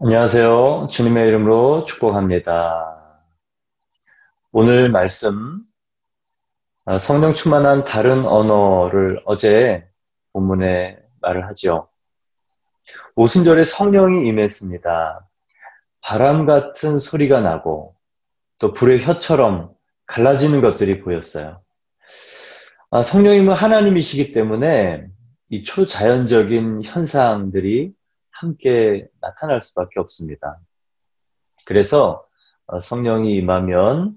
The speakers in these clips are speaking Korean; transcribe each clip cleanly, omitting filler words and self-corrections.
안녕하세요. 주님의 이름으로 축복합니다. 오늘 말씀, 성령 충만한 다른 언어를 어제 본문에 말을 하죠. 오순절에 성령이 임했습니다. 바람 같은 소리가 나고 또 불의 혀처럼 갈라지는 것들이 보였어요. 성령님은 하나님이시기 때문에 이 초자연적인 현상들이 함께 나타날 수밖에 없습니다. 그래서 성령이 임하면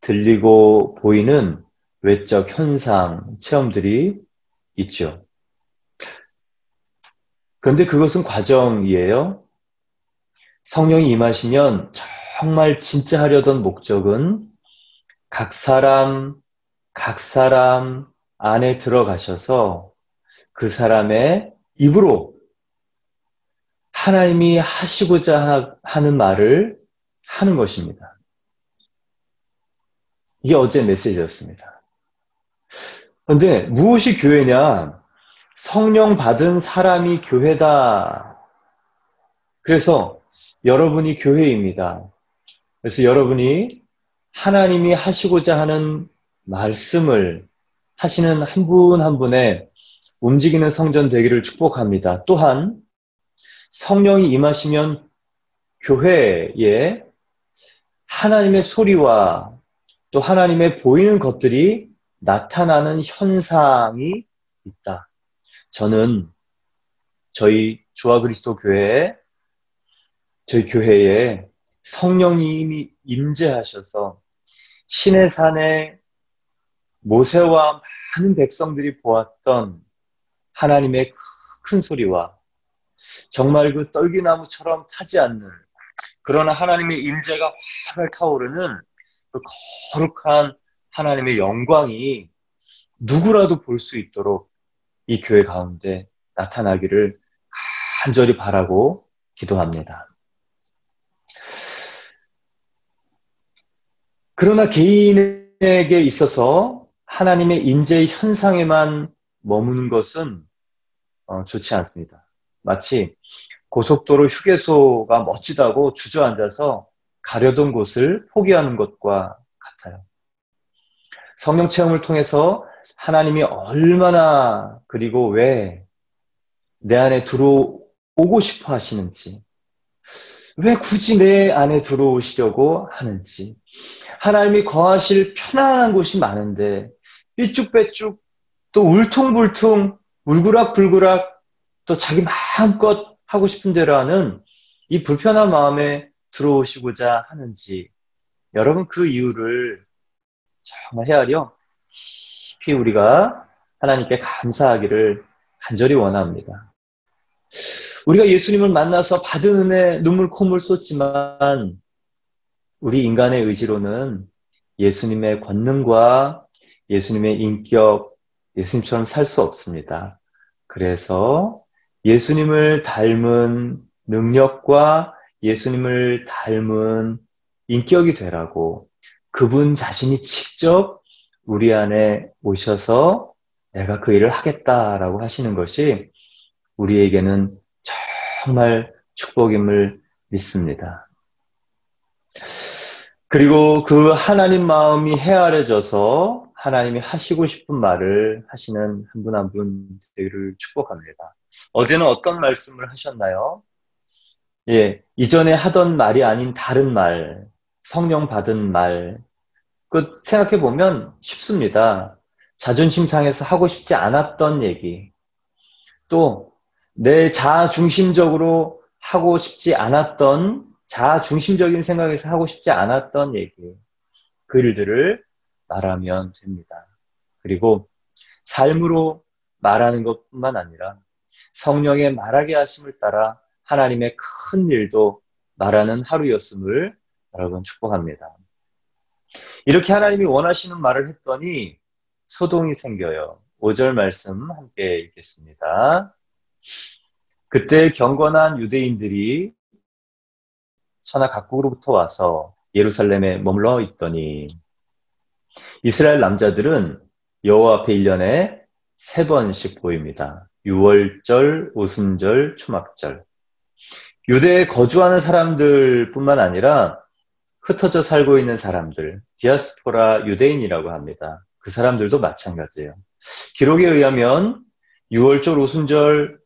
들리고 보이는 외적 현상, 체험들이 있죠. 그런데 그것은 과정이에요. 성령이 임하시면 정말 진짜 하려던 목적은 각 사람, 각 사람 안에 들어가셔서 그 사람의 입으로 하나님이 하시고자 하는 말을 하는 것입니다. 이게 어제 메시지였습니다. 그런데 무엇이 교회냐? 성령 받은 사람이 교회다. 그래서 여러분이 교회입니다. 그래서 여러분이 하나님이 하시고자 하는 말씀을 하시는 한 분 한 분의 움직이는 성전 되기를 축복합니다. 또한 성령이 임하시면 교회에 하나님의 소리와 또 하나님의 보이는 것들이 나타나는 현상이 있다. 저는 저희 교회에 성령님이 임재하셔서 시내 산에 모세와 많은 백성들이 보았던 하나님의 큰 소리와 정말 그 떨기나무처럼 타지 않는, 그러나 하나님의 임재가 활활 타오르는 그 거룩한 하나님의 영광이 누구라도 볼 수 있도록 이 교회 가운데 나타나기를 간절히 바라고 기도합니다. 그러나 개인에게 있어서 하나님의 임재의 현상에만 머무는 것은 좋지 않습니다. 마치 고속도로 휴게소가 멋지다고 주저앉아서 가려던 곳을 포기하는 것과 같아요. 성령 체험을 통해서 하나님이 얼마나 그리고 왜 내 안에 들어오고 싶어 하시는지, 왜 굳이 내 안에 들어오시려고 하는지, 하나님이 거하실 편안한 곳이 많은데 삐쭉빼쭉 또 울퉁불퉁 울그락불그락 또 자기 마음껏 하고 싶은 대로 하는 이 불편한 마음에 들어오시고자 하는지, 여러분 그 이유를 정말 헤아려 깊이 우리가 하나님께 감사하기를 간절히 원합니다. 우리가 예수님을 만나서 받은 은혜 눈물 콧물 쏟지만 우리 인간의 의지로는 예수님의 권능과 예수님의 인격, 예수님처럼 살 수 없습니다. 그래서 예수님을 닮은 능력과 예수님을 닮은 인격이 되라고 그분 자신이 직접 우리 안에 오셔서 내가 그 일을 하겠다라고 하시는 것이 우리에게는 정말 축복임을 믿습니다. 그리고 그 하나님 마음이 헤아려져서 하나님이 하시고 싶은 말을 하시는 한 분 한 분 되기를 축복합니다. 어제는 어떤 말씀을 하셨나요? 예, 이전에 하던 말이 아닌 다른 말, 성령 받은 말, 그 생각해 보면 쉽습니다. 자존심 상해서 하고 싶지 않았던 얘기, 또 내 자아 중심적으로 하고 싶지 않았던, 자아 중심적인 생각에서 하고 싶지 않았던 얘기, 그 일들을 말하면 됩니다. 그리고 삶으로 말하는 것뿐만 아니라 성령의 말하게 하심을 따라 하나님의 큰 일도 말하는 하루였음을 여러분 축복합니다. 이렇게 하나님이 원하시는 말을 했더니 소동이 생겨요. 5절 말씀 함께 읽겠습니다. 그때 경건한 유대인들이 천하 각국으로부터 와서 예루살렘에 머물러 있더니 이스라엘 남자들은 여호와 앞에 1년에 3번씩 보입니다. 유월절, 오순절, 초막절. 유대에 거주하는 사람들뿐만 아니라 흩어져 살고 있는 사람들, 디아스포라 유대인이라고 합니다. 그 사람들도 마찬가지예요. 기록에 의하면 6월절, 오순절,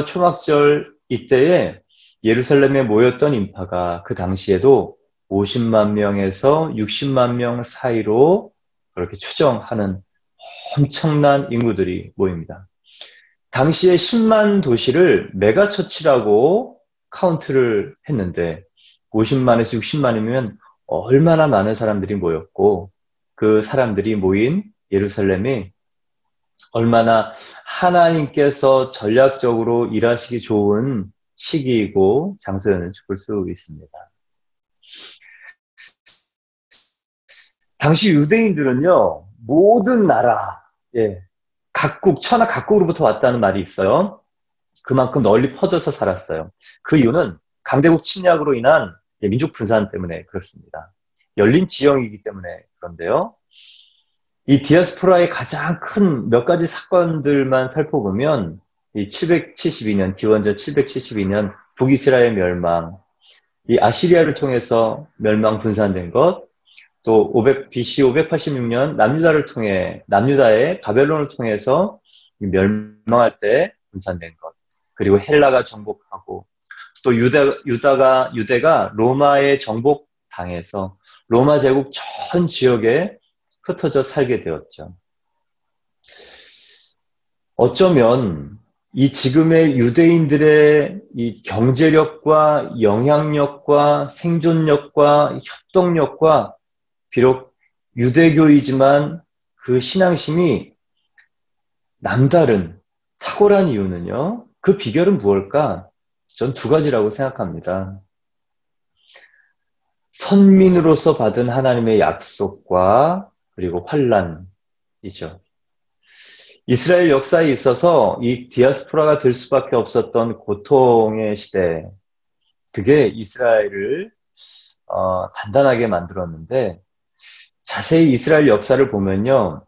초막절 이때에 예루살렘에 모였던 인파가 그 당시에도 50만 명에서 60만 명 사이로 그렇게 추정하는 엄청난 인구들이 모입니다. 당시에 10만 도시를 메가처치라고 카운트를 했는데 50만에서 60만이면 얼마나 많은 사람들이 모였고 그 사람들이 모인 예루살렘이 얼마나 하나님께서 전략적으로 일하시기 좋은 시기이고 장소였는지 볼 수 있습니다. 당시 유대인들은요, 모든 나라, 각국, 천하 각국으로부터 왔다는 말이 있어요. 그만큼 널리 퍼져서 살았어요. 그 이유는 강대국 침략으로 인한 민족 분산 때문에 그렇습니다. 열린 지형이기 때문에 그런데요. 이 디아스포라의 가장 큰 몇 가지 사건들만 살펴보면 이 772년, 기원전 772년 북이스라엘 멸망, 이 아시리아를 통해서 멸망 분산된 것, 또 BC 586년 남유다의 바벨론을 통해서 멸망할 때 분산된 것, 그리고 헬라가 정복하고 또 유대가 로마에 정복당해서 로마 제국 전 지역에 흩어져 살게 되었죠. 어쩌면 이 지금의 유대인들의 이 경제력과 영향력과 생존력과 협동력과 비록 유대교이지만 그 신앙심이 남다른 탁월한 이유는요. 그 비결은 무엇일까? 전 두 가지라고 생각합니다. 선민으로서 받은 하나님의 약속과 그리고 환란이죠. 이스라엘 역사에 있어서 이 디아스포라가 될 수밖에 없었던 고통의 시대, 그게 이스라엘을 단단하게 만들었는데 자세히 이스라엘 역사를 보면요.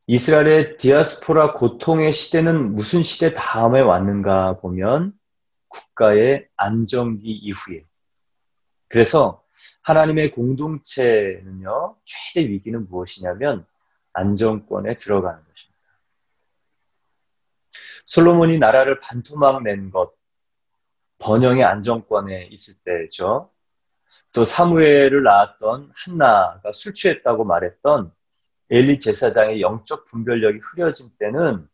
이스라엘의 디아스포라 고통의 시대는 무슨 시대 다음에 왔는가 보면 국가의 안정기 이후에. 그래서 하나님의 공동체는요. 최대 위기는 무엇이냐면 안정권에 들어가는 것입니다. 솔로몬이 나라를 반토막 낸 것, 번영의 안정권에 있을 때죠. 또 사무엘을 낳았던 한나가 술 취했다고 말했던 엘리 제사장의 영적 분별력이 흐려진 때는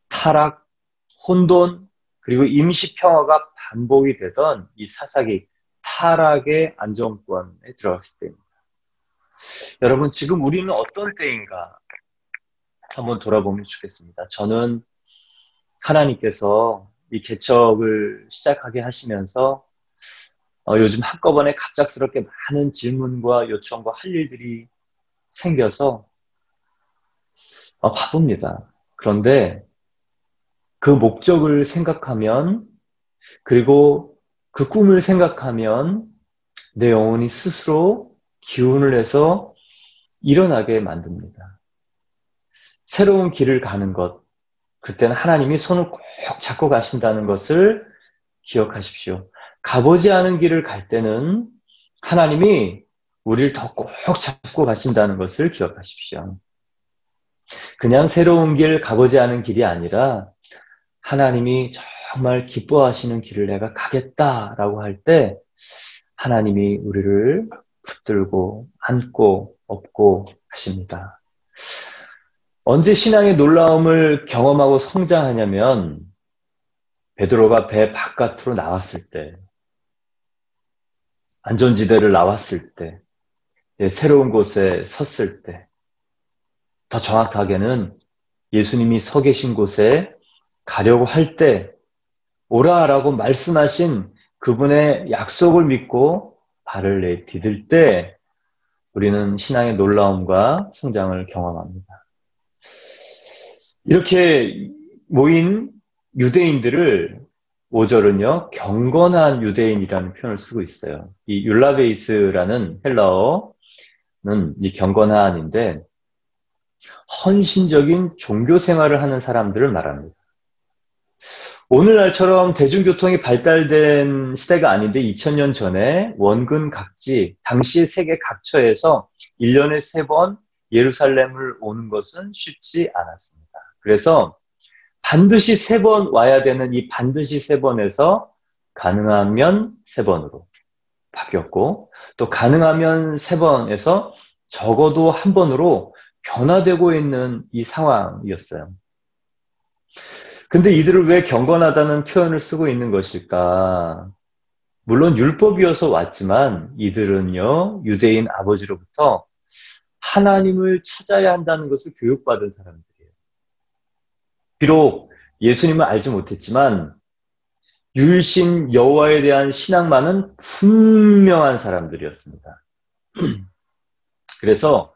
타락, 혼돈, 그리고 임시 평화가 반복이 되던 이 사사기 타락의 안정권에 들어갔을 때입니다. 여러분, 지금 우리는 어떤 때인가 한번 돌아보면 좋겠습니다. 저는 하나님께서 이 개척을 시작하게 하시면서 요즘 한꺼번에 갑작스럽게 많은 질문과 요청과 할 일들이 생겨서 바쁩니다. 그런데 그 목적을 생각하면 그리고 그 꿈을 생각하면 내 영혼이 스스로 기운을 내서 일어나게 만듭니다. 새로운 길을 가는 것, 그때는 하나님이 손을 꼭 잡고 가신다는 것을 기억하십시오. 가보지 않은 길을 갈 때는 하나님이 우리를 더 꼭 잡고 가신다는 것을 기억하십시오. 그냥 새로운 길, 가보지 않은 길이 아니라 하나님이 정말 기뻐하시는 길을 내가 가겠다라고 할 때 하나님이 우리를 붙들고 안고 업고 하십니다. 언제 신앙의 놀라움을 경험하고 성장하냐면 베드로가 배 바깥으로 나왔을 때, 안전지대를 나왔을 때, 새로운 곳에 섰을 때, 더 정확하게는 예수님이 서 계신 곳에 가려고 할 때 오라라고 말씀하신 그분의 약속을 믿고 발을 내디딜 때 우리는 신앙의 놀라움과 성장을 경험합니다. 이렇게 모인 유대인들을 5절은요, 경건한 유대인이라는 표현을 쓰고 있어요. 이 율라베이스라는 헬라어는 이 경건한인데 헌신적인 종교 생활을 하는 사람들을 말합니다. 오늘날처럼 대중교통이 발달된 시대가 아닌데 2000년 전에 원근 각지, 당시 세계 각처에서 1년에 3번 예루살렘을 오는 것은 쉽지 않았습니다. 그래서 반드시 3번 와야 되는 이 반드시 3번에서 가능하면 3번으로 바뀌었고, 또 가능하면 3번에서 적어도 1번으로 변화되고 있는 이 상황이었어요. 근데 이들을 왜 경건하다는 표현을 쓰고 있는 것일까? 물론 율법이어서 왔지만 이들은요, 유대인 아버지로부터 하나님을 찾아야 한다는 것을 교육받은 사람들이에요. 비록 예수님을 알지 못했지만 유일신 여호와에 대한 신앙만은 분명한 사람들이었습니다. 그래서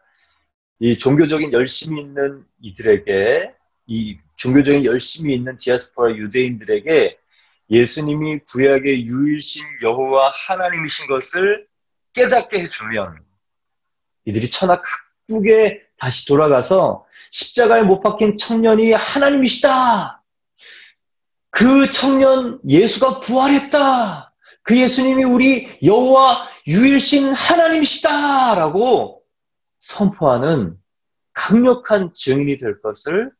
이 종교적인 열심이 있는 이들에게, 이 종교적인 열심이 있는 디아스포라 유대인들에게 예수님이 구약의 유일신 여호와 하나님이신 것을 깨닫게 해주면 이들이 천하 각국에 다시 돌아가서 십자가에 못 박힌 청년이 하나님이시다. 그 청년 예수가 부활했다. 그 예수님이 우리 여호와 유일신 하나님이시다. 라고 선포하는 강력한 증인이 될 것을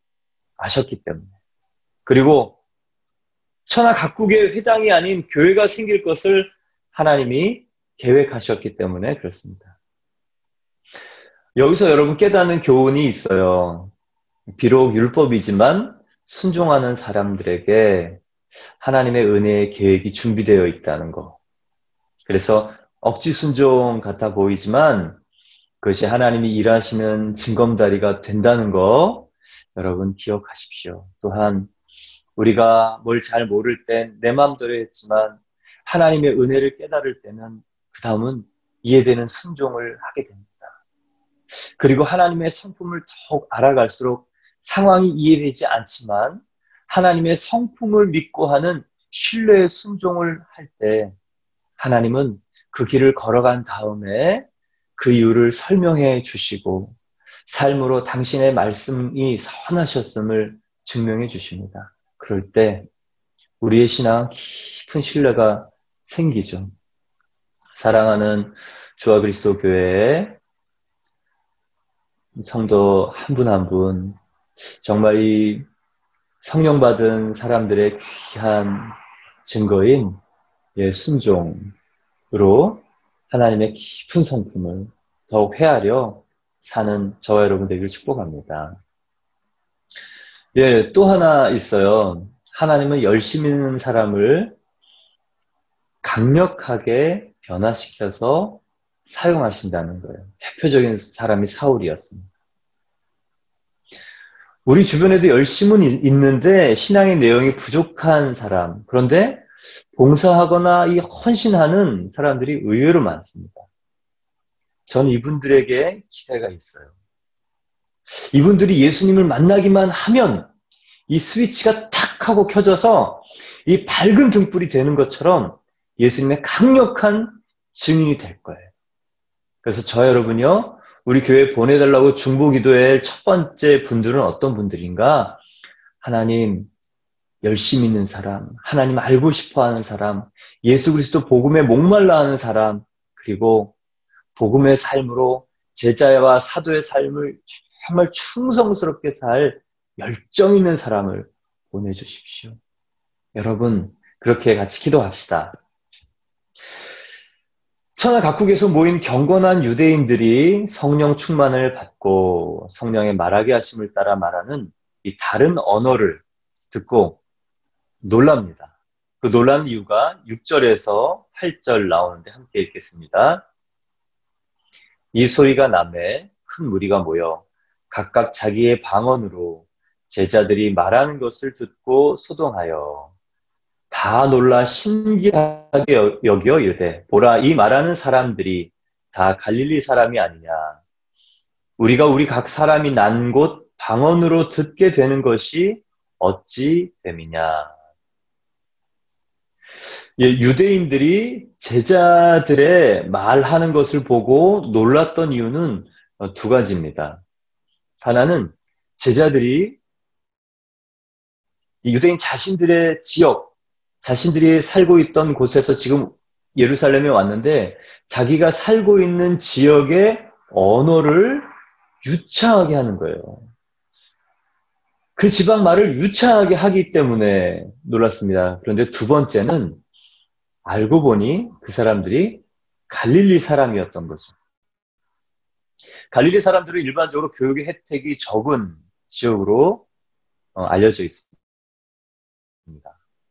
아셨기 때문에. 그리고 천하 각국의 회당이 아닌 교회가 생길 것을 하나님이 계획하셨기 때문에 그렇습니다. 여기서 여러분 깨닫는 교훈이 있어요. 비록 율법이지만 순종하는 사람들에게 하나님의 은혜의 계획이 준비되어 있다는 거. 그래서 억지 순종 같아 보이지만 그것이 하나님이 일하시는 징검다리가 된다는 거 여러분 기억하십시오. 또한 우리가 뭘 잘 모를 땐 내 마음대로 했지만 하나님의 은혜를 깨달을 때는 그 다음은 이해되는 순종을 하게 됩니다. 그리고 하나님의 성품을 더욱 알아갈수록 상황이 이해되지 않지만 하나님의 성품을 믿고 하는 신뢰의 순종을 할 때 하나님은 그 길을 걸어간 다음에 그 이유를 설명해 주시고 삶으로 당신의 말씀이 선하셨음을 증명해 주십니다. 그럴 때 우리의 신앙 깊은 신뢰가 생기죠. 사랑하는 주와 그리스도 교회의 성도 한 분 한 분, 정말 이 성령 받은 사람들의 귀한 증거인 순종으로 하나님의 깊은 성품을 더욱 헤아려 사는 저와 여러분 되기를 축복합니다. 또 하나 있어요. 하나님은 열심 있는 사람을 강력하게 변화시켜서 사용하신다는 거예요. 대표적인 사람이 사울이었습니다. 우리 주변에도 열심은 있는데 신앙의 내용이 부족한 사람, 그런데 봉사하거나 이 헌신하는 사람들이 의외로 많습니다. 전 이분들에게 기대가 있어요. 이분들이 예수님을 만나기만 하면 이 스위치가 탁 하고 켜져서 이 밝은 등불이 되는 것처럼 예수님의 강력한 증인이 될 거예요. 그래서 저 여러분요, 우리 교회에 보내달라고 중보기도의 첫 번째 분들은 어떤 분들인가? 하나님 열심히 있는 사람, 하나님 알고 싶어하는 사람, 예수 그리스도 복음에 목말라 하는 사람, 그리고 복음의 삶으로 제자와 사도의 삶을 정말 충성스럽게 살 열정 있는 사람을 보내주십시오. 여러분 그렇게 같이 기도합시다. 천하 각국에서 모인 경건한 유대인들이 성령 충만을 받고 성령의 말하게 하심을 따라 말하는 이 다른 언어를 듣고 놀랍니다. 그 놀란 이유가 6절에서 8절 나오는데 함께 읽겠습니다. 이 소리가 나매 큰 무리가 모여 각각 자기의 방언으로 제자들이 말하는 것을 듣고 소동하여 다 놀라 신기하게 여겨 이르되 보라 이 말하는 사람들이 다 갈릴리 사람이 아니냐. 우리가 우리 각 사람이 난 곳 방언으로 듣게 되는 것이 어찌 됨이냐. 유대인들이 제자들의 말하는 것을 보고 놀랐던 이유는 두 가지입니다. 하나는 제자들이 이 유대인 자신들의 지역, 자신들이 살고 있던 곳에서 지금 예루살렘에 왔는데 자기가 살고 있는 지역의 언어를 유창하게 하는 거예요. 그 지방 말을 유창하게 하기 때문에 놀랐습니다. 그런데 두 번째는 알고 보니 그 사람들이 갈릴리 사람이었던 거죠. 갈릴리 사람들은 일반적으로 교육의 혜택이 적은 지역으로 알려져 있습니다.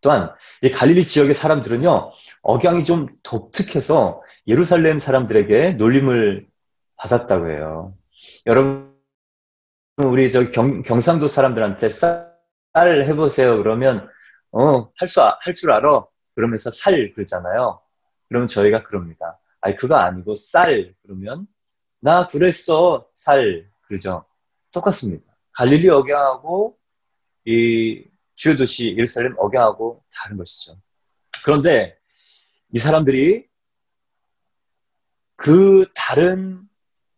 또한 이 갈릴리 지역의 사람들은요, 억양이 좀 독특해서 예루살렘 사람들에게 놀림을 받았다고 해요. 여러분, 우리 경상도 사람들한테 쌀 해보세요. 그러면, 할 줄 알아. 그러면서 살 그러잖아요. 그러면 저희가 그럽니다. 아니, 그거 아니고 쌀. 그러면, 나 그랬어. 살. 그러죠. 똑같습니다. 갈릴리 억양하고 이 주요 도시 예루살렘 억양하고 다른 것이죠. 그런데 이 사람들이 그 다른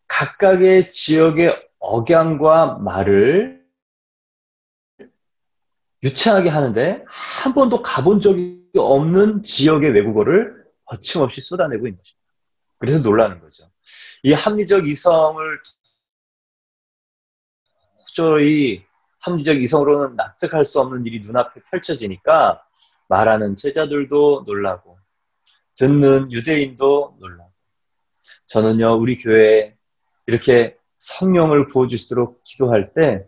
각각의 지역의 억양과 말을 유창하게 하는데 한 번도 가본 적이 없는 지역의 외국어를 거침없이 쏟아내고 있는 것입니다. 그래서 놀라는 거죠. 이 합리적 이성을 도저히 합리적 이성으로는 납득할 수 없는 일이 눈앞에 펼쳐지니까 말하는 제자들도 놀라고 듣는 유대인도 놀라고 저는요 우리 교회에 이렇게 성령을 부어주시도록 기도할 때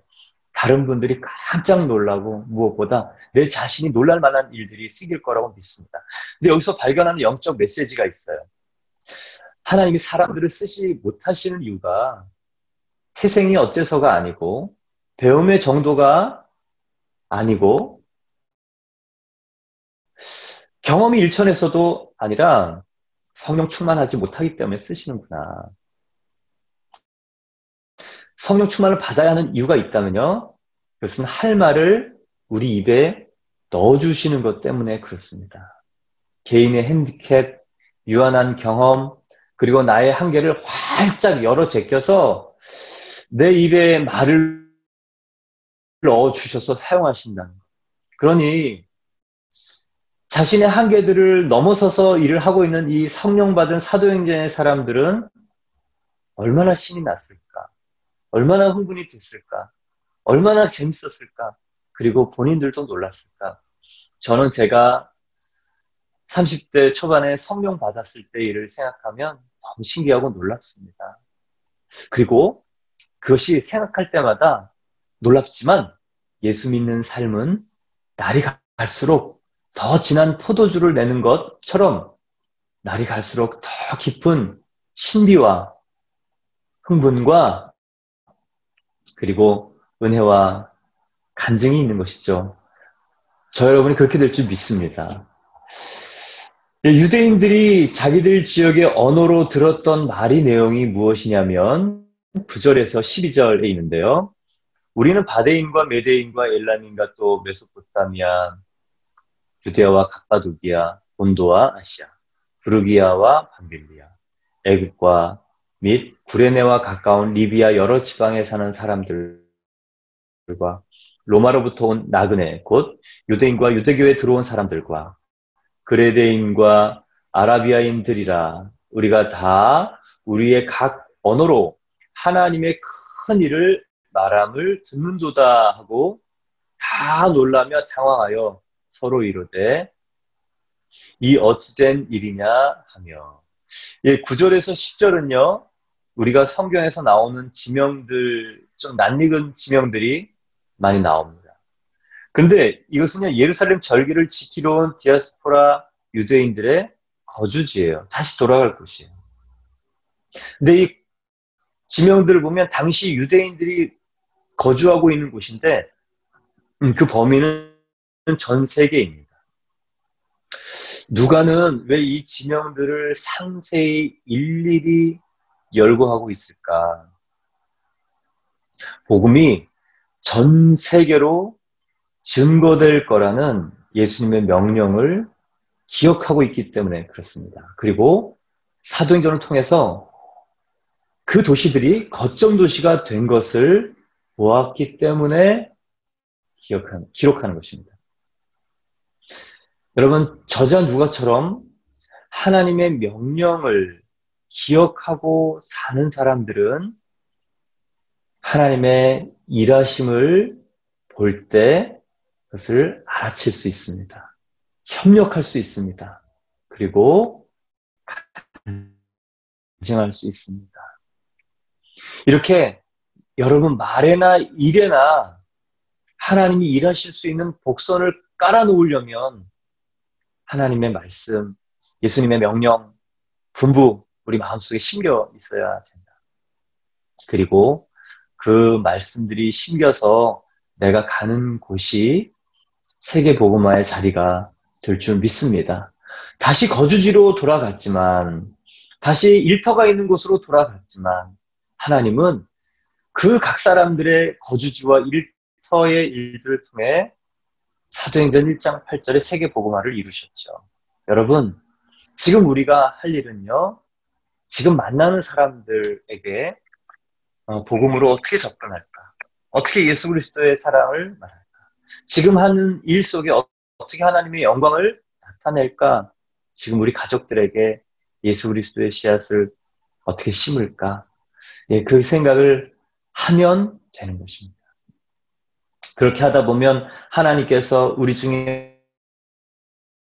다른 분들이 깜짝 놀라고 무엇보다 내 자신이 놀랄 만한 일들이 생길 거라고 믿습니다. 근데 여기서 발견하는 영적 메시지가 있어요. 하나님이 사람들을 쓰지 못하시는 이유가 태생이 어째서가 아니고 배움의 정도가 아니고 경험이 일천에서도 아니라 성령 충만하지 못하기 때문에 쓰시는구나. 성령 충만을 받아야 하는 이유가 있다면요. 그것은 할 말을 우리 입에 넣어주시는 것 때문에 그렇습니다. 개인의 핸디캡, 유한한 경험, 그리고 나의 한계를 활짝 열어 제껴서 내 입에 말을 넣어주셔서 사용하신다는 것. 그러니 자신의 한계들을 넘어서서 일을 하고 있는 이 성령받은 사도행전의 사람들은 얼마나 신이 났을까? 얼마나 흥분이 됐을까? 얼마나 재밌었을까? 그리고 본인들도 놀랐을까? 저는 제가 30대 초반에 성령 받았을 때 일을 생각하면 너무 신기하고 놀랍습니다. 그리고 그것이 생각할 때마다 놀랍지만 예수 믿는 삶은 날이 갈수록 더 진한 포도주를 내는 것처럼 날이 갈수록 더 깊은 신비와 흥분과 그리고 은혜와 간증이 있는 것이죠. 저 여러분이 그렇게 될 줄 믿습니다. 유대인들이 자기들 지역의 언어로 들었던 말이 내용이 무엇이냐면 9절에서 12절에 있는데요. 우리는 바데인과 메데인과 엘람인과 또 메소포타미아, 유데아와 갑바도기아, 본도와 아시아, 부르기아와 밤빌리아, 애굽과 및 구레네와 가까운 리비아 여러 지방에 사는 사람들과 로마로부터 온 나그네, 곧 유대인과 유대교에 들어온 사람들과 그레데인과 아라비아인들이라 우리가 다 우리의 각 언어로 하나님의 큰 일을 말함을 듣는도다 하고 다 놀라며 당황하여 서로 이르되 이 어찌된 일이냐 하며 9절에서 10절은요 우리가 성경에서 나오는 지명들 좀 낯익은 지명들이 많이 나옵니다. 근데 이것은요 예루살렘 절기를 지키러 온 디아스포라 유대인들의 거주지예요. 다시 돌아갈 곳이에요. 근데 이 지명들을 보면 당시 유대인들이 거주하고 있는 곳인데 그 범위는 전 세계입니다. 누가는 왜 이 지명들을 상세히 일일이 열거하고 있을까? 복음이 전 세계로 증거될 거라는 예수님의 명령을 기억하고 있기 때문에 그렇습니다. 그리고 사도행전을 통해서 그 도시들이 거점 도시가 된 것을 보았기 때문에 기록하는 것입니다. 여러분, 저자 누가처럼 하나님의 명령을 기억하고 사는 사람들은 하나님의 일하심을 볼 때 그것을 알아챌 수 있습니다. 협력할 수 있습니다. 그리고 인정할 수 있습니다. 이렇게 여러분 말에나 일에나 하나님이 일하실 수 있는 복선을 깔아놓으려면 하나님의 말씀, 예수님의 명령, 분부 우리 마음속에 심겨 있어야 된다. 그리고 그 말씀들이 심겨서 내가 가는 곳이 세계복음화의 자리가 될 줄 믿습니다. 다시 거주지로 돌아갔지만, 다시 일터가 있는 곳으로 돌아갔지만, 하나님은 그 각 사람들의 거주지와 일터의 일들을 통해 사도행전 1장 8절의 세계복음화를 이루셨죠. 여러분, 지금 우리가 할 일은요, 지금 만나는 사람들에게 복음으로 어떻게 접근할까? 어떻게 예수 그리스도의 사랑을 말할까? 지금 하는 일 속에 어떻게 하나님의 영광을 나타낼까? 지금 우리 가족들에게 예수 그리스도의 씨앗을 어떻게 심을까? 예, 그 생각을 하면 되는 것입니다. 그렇게 하다 보면 하나님께서 우리 중에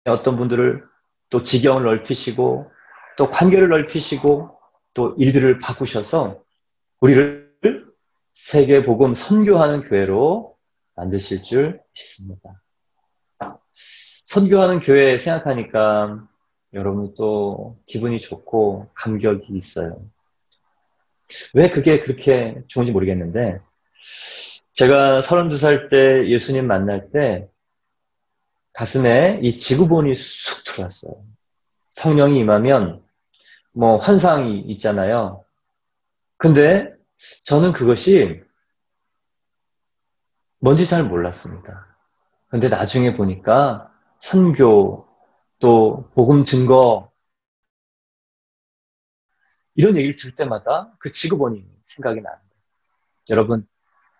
어떤 분들을 또 지경을 넓히시고 또 관계를 넓히시고 또 일들을 바꾸셔서 우리를 세계복음 선교하는 교회로 만드실 줄 믿습니다. 선교하는 교회 생각하니까 여러분 또 기분이 좋고 감격이 있어요. 왜 그게 그렇게 좋은지 모르겠는데 제가 32살 때 예수님 만날 때 가슴에 이 지구본이 쑥 들어왔어요. 성령이 임하면 뭐 환상이 있잖아요. 근데 저는 그것이 뭔지 잘 몰랐습니다. 근데 나중에 보니까 선교, 또 복음 증거 이런 얘기를 들을 때마다 그 지구본이 생각이 나는 거예요. 여러분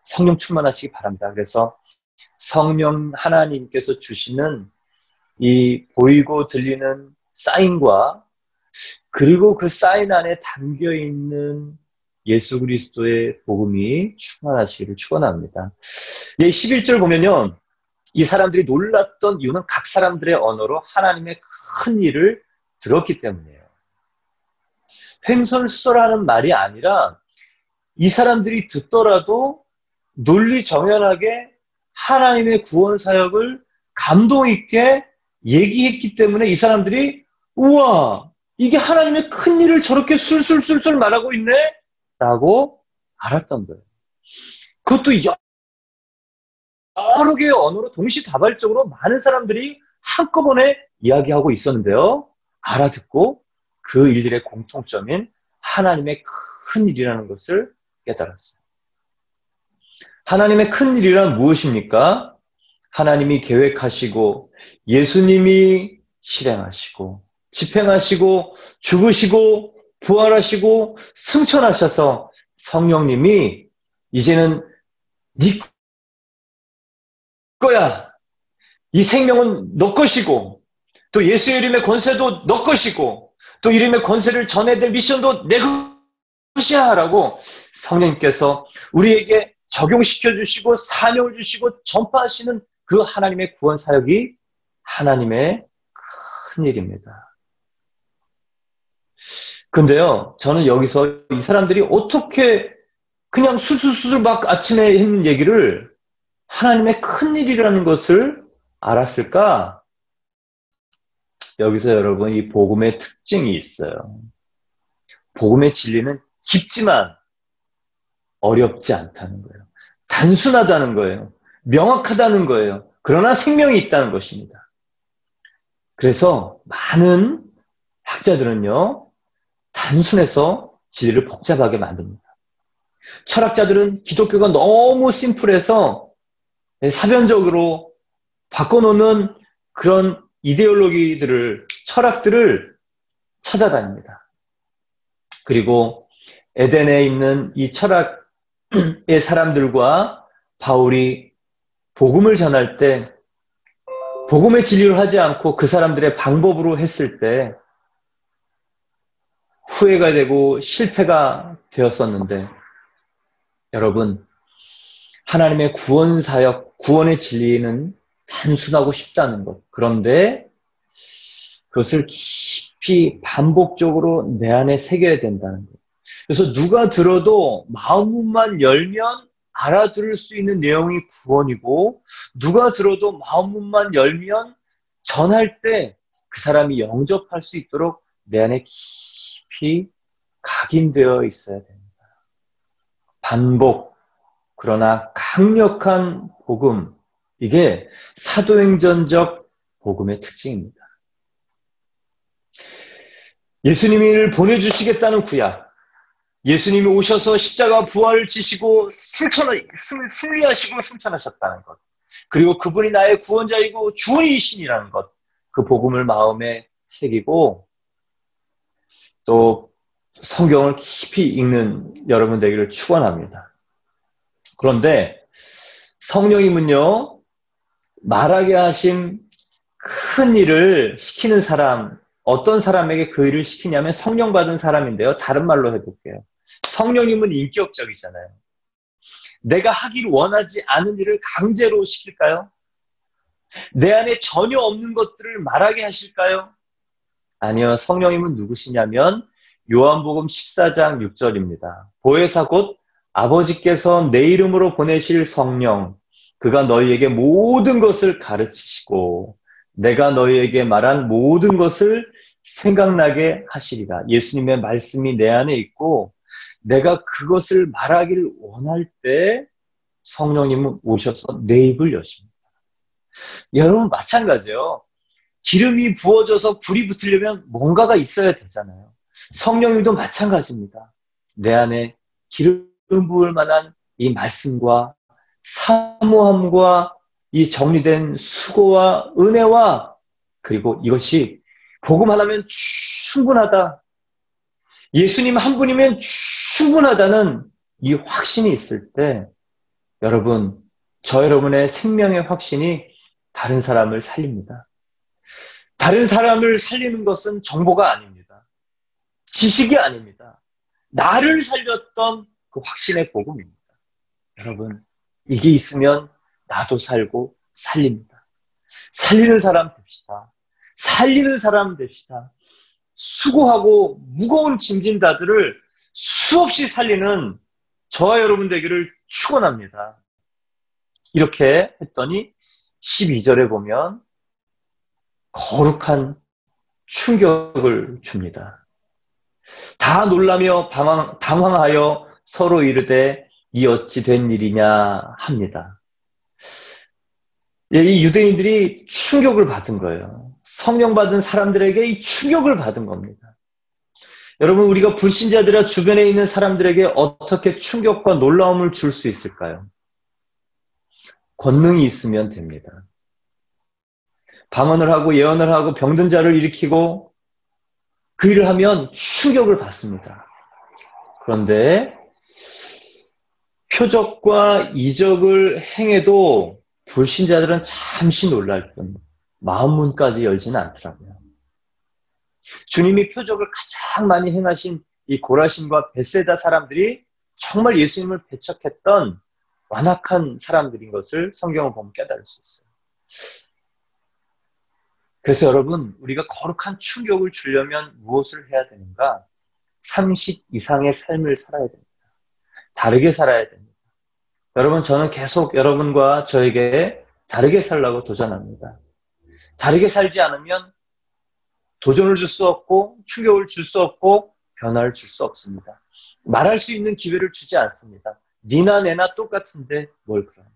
성령 충만하시기 바랍니다. 그래서 성령 하나님께서 주시는 이 보이고 들리는 사인과 그리고 그 사인 안에 담겨있는 예수 그리스도의 복음이 충만하시기를 축원합니다. 이 11절 보면요. 이 사람들이 놀랐던 이유는 각 사람들의 언어로 하나님의 큰 일을 들었기 때문이에요. 횡설수설하는 말이 아니라 이 사람들이 듣더라도 논리정연하게 하나님의 구원 사역을 감동 있게 얘기했기 때문에 이 사람들이 우와 이게 하나님의 큰 일을 저렇게 술술술술 말하고 있네? 라고 알았던 거예요. 그것도 여러 개의 언어로 동시다발적으로 많은 사람들이 한꺼번에 이야기하고 있었는데요. 알아듣고 그 일들의 공통점인 하나님의 큰 일이라는 것을 깨달았어요. 하나님의 큰 일이란 무엇입니까? 하나님이 계획하시고 예수님이 실행하시고 집행하시고 죽으시고 부활하시고 승천하셔서 성령님이 이제는 네 거야. 이 생명은 너 것이고 또 예수의 이름의 권세도 너 것이고 또 이름의 권세를 전해야 될 미션도 내 것이야 라고 성령님께서 우리에게 적용시켜 주시고 사명을 주시고 전파하시는 그 하나님의 구원 사역이 하나님의 큰 일입니다. 근데요, 저는 여기서 이 사람들이 어떻게 그냥 술술술 막 아침에 했는 얘기를 하나님의 큰 일이라는 것을 알았을까? 여기서 여러분 이 복음의 특징이 있어요. 복음의 진리는 깊지만 어렵지 않다는 거예요. 단순하다는 거예요. 명확하다는 거예요. 그러나 생명이 있다는 것입니다. 그래서 많은 학자들은요, 단순해서 진리를 복잡하게 만듭니다. 철학자들은 기독교가 너무 심플해서 사변적으로 바꿔놓는 그런 이데올로기들을, 철학들을 찾아다닙니다. 그리고 에덴에 있는 이 철학의 사람들과 바울이 복음을 전할 때 복음의 진리로 하지 않고 그 사람들의 방법으로 했을 때 후회가 되고 실패가 되었었는데 여러분 하나님의 구원 사역, 구원의 진리는 단순하고 쉽다는 것. 그런데 그것을 깊이 반복적으로 내 안에 새겨야 된다는 것. 그래서 누가 들어도 마음만 열면 알아들을 수 있는 내용이 구원이고 누가 들어도 마음만 열면 전할 때 그 사람이 영접할 수 있도록 내 안에 깊이 각인되어 있어야 됩니다. 반복, 그러나 강력한 복음, 이게 사도행전적 복음의 특징입니다. 예수님을 보내주시겠다는 구약, 예수님이 오셔서 십자가 부활을 지시고 승리하시고 승천하셨다는 것, 그리고 그분이 나의 구원자이고 주인이신이라는 것, 그 복음을 마음에 새기고 또 성경을 깊이 읽는 여러분 되기를 축원합니다. 그런데 성령님은요, 말하게 하신 큰 일을 시키는 사람, 어떤 사람에게 그 일을 시키냐면 성령 받은 사람인데요. 다른 말로 해볼게요. 성령님은 인격적이잖아요. 내가 하기를 원하지 않은 일을 강제로 시킬까요? 내 안에 전혀 없는 것들을 말하게 하실까요? 아니요. 성령님은 누구시냐면 요한복음 14장 6절입니다. 보혜사 곧 아버지께서 내 이름으로 보내실 성령, 그가 너희에게 모든 것을 가르치시고 내가 너희에게 말한 모든 것을 생각나게 하시리라. 예수님의 말씀이 내 안에 있고 내가 그것을 말하기를 원할 때 성령님은 오셔서 내 입을 여십니다. 여러분 마찬가지예요. 기름이 부어져서 불이 붙으려면 뭔가가 있어야 되잖아요. 성령님도 마찬가지입니다. 내 안에 기름 부을 만한 이 말씀과 사모함과 이 정리된 수고와 은혜와 그리고 이것이 복음 하나면 충분하다. 예수님 한 분이면 충분하다는 이 확신이 있을 때 여러분, 저 여러분의 생명의 확신이 다른 사람을 살립니다. 다른 사람을 살리는 것은 정보가 아닙니다. 지식이 아닙니다. 나를 살렸던 그 확신의 복음입니다. 여러분, 이게 있으면 나도 살고 살립니다. 살리는 사람 됩시다. 살리는 사람 됩시다. 수고하고 무거운 짐진다들을 수없이 살리는 저와 여러분 되기를 축원합니다. 이렇게 했더니 12절에 보면 거룩한 충격을 줍니다. 다 놀라며 당황하여 서로 이르되 이 어찌 된 일이냐 합니다. 이 유대인들이 충격을 받은 거예요. 성령 받은 사람들에게 이 충격을 받은 겁니다. 여러분, 우리가 불신자들과 주변에 있는 사람들에게 어떻게 충격과 놀라움을 줄 수 있을까요? 권능이 있으면 됩니다. 방언을 하고 예언을 하고 병든 자를 일으키고 그 일을 하면 충격을 받습니다. 그런데 표적과 이적을 행해도 불신자들은 잠시 놀랄 뿐 마음문까지 열지는 않더라고요. 주님이 표적을 가장 많이 행하신 이 고라신과 벳세다 사람들이 정말 예수님을 배척했던 완악한 사람들인 것을 성경을 보면 깨달을 수 있어요. 그래서 여러분, 우리가 거룩한 충격을 주려면 무엇을 해야 되는가? 30 이상의 삶을 살아야 됩니다. 다르게 살아야 됩니다. 여러분, 저는 계속 여러분과 저에게 다르게 살라고 도전합니다. 다르게 살지 않으면 도전을 줄 수 없고 충격을 줄 수 없고 변화를 줄 수 없습니다. 말할 수 있는 기회를 주지 않습니다. 니나 내나 똑같은데 뭘 그러냐.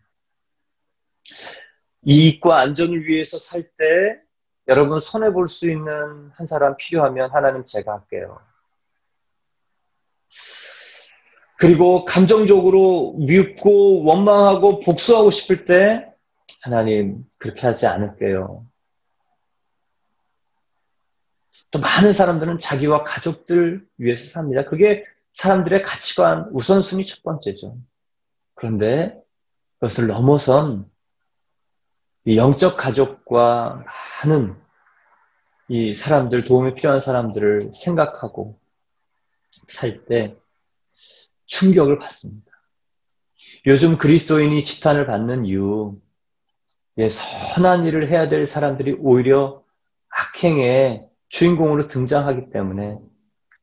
이익과 안전을 위해서 살 때 여러분 손해볼 수 있는 한 사람 필요하면 하나님 제가 할게요. 그리고 감정적으로 미흡고 원망하고 복수하고 싶을 때 하나님 그렇게 하지 않을게요. 또 많은 사람들은 자기와 가족들 위해서 삽니다. 그게 사람들의 가치관 우선순위 첫 번째죠. 그런데 그것을 넘어선 이 영적 가족과 많은 이 사람들, 도움이 필요한 사람들을 생각하고 살 때 충격을 받습니다. 요즘 그리스도인이 지탄을 받는 이유, 선한 일을 해야 될 사람들이 오히려 악행의 주인공으로 등장하기 때문에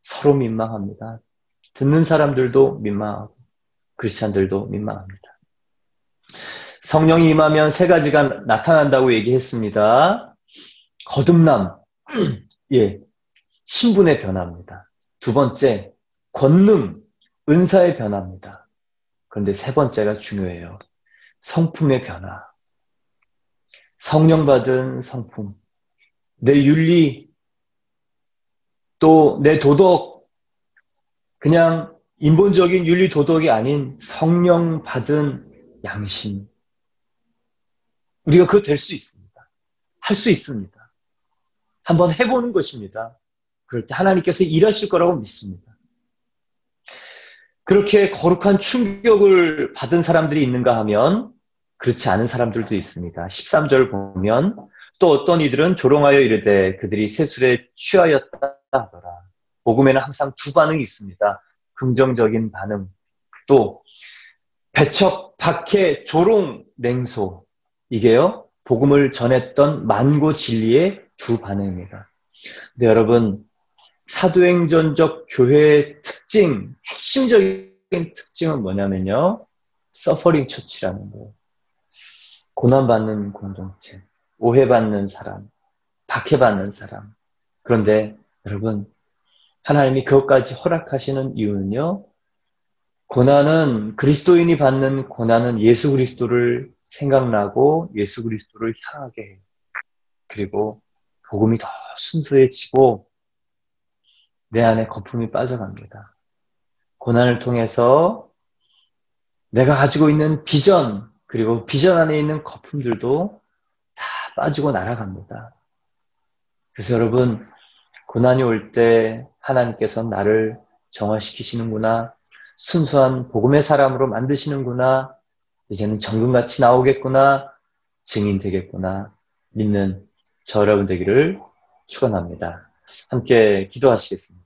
서로 민망합니다. 듣는 사람들도 민망하고 크리스찬들도 민망합니다. 성령이 임하면 세 가지가 나타난다고 얘기했습니다. 거듭남, 신분의 변화입니다. 두 번째, 권능, 은사의 변화입니다. 그런데 세 번째가 중요해요. 성품의 변화. 성령 받은 성품, 내 윤리, 또 내 도덕, 그냥 인본적인 윤리 도덕이 아닌 성령 받은 양심. 우리가 그거 될 수 있습니다. 할 수 있습니다. 한번 해보는 것입니다. 그럴 때 하나님께서 일하실 거라고 믿습니다. 그렇게 거룩한 충격을 받은 사람들이 있는가 하면 그렇지 않은 사람들도 있습니다. 13절 보면 또 어떤 이들은 조롱하여 이르되 그들이 세술에 취하였다 하더라. 복음에는 항상 두 반응이 있습니다. 긍정적인 반응, 또 배척, 박해, 조롱, 냉소. 이게요, 복음을 전했던 만고 진리의 두 반응입니다. 근데 여러분, 사도행전적 교회의 특징, 핵심적인 특징은 뭐냐면요, 서퍼링 처치라는 거예요. 고난받는 공동체, 오해받는 사람, 박해받는 사람. 그런데 여러분, 하나님이 그것까지 허락하시는 이유는요, 고난은, 그리스도인이 받는 고난은 예수 그리스도를 생각나고 예수 그리스도를 향하게 해요. 그리고 복음이 더 순수해지고 내 안에 거품이 빠져갑니다. 고난을 통해서 내가 가지고 있는 비전, 그리고 비전 안에 있는 거품들도 다 빠지고 날아갑니다. 그래서 여러분, 고난이 올 때 하나님께서 나를 정화시키시는구나, 순수한 복음의 사람으로 만드시는구나, 이제는 정금같이 나오겠구나, 증인 되겠구나 믿는 저 여러분 되기를 축원합니다. 함께 기도하시겠습니다.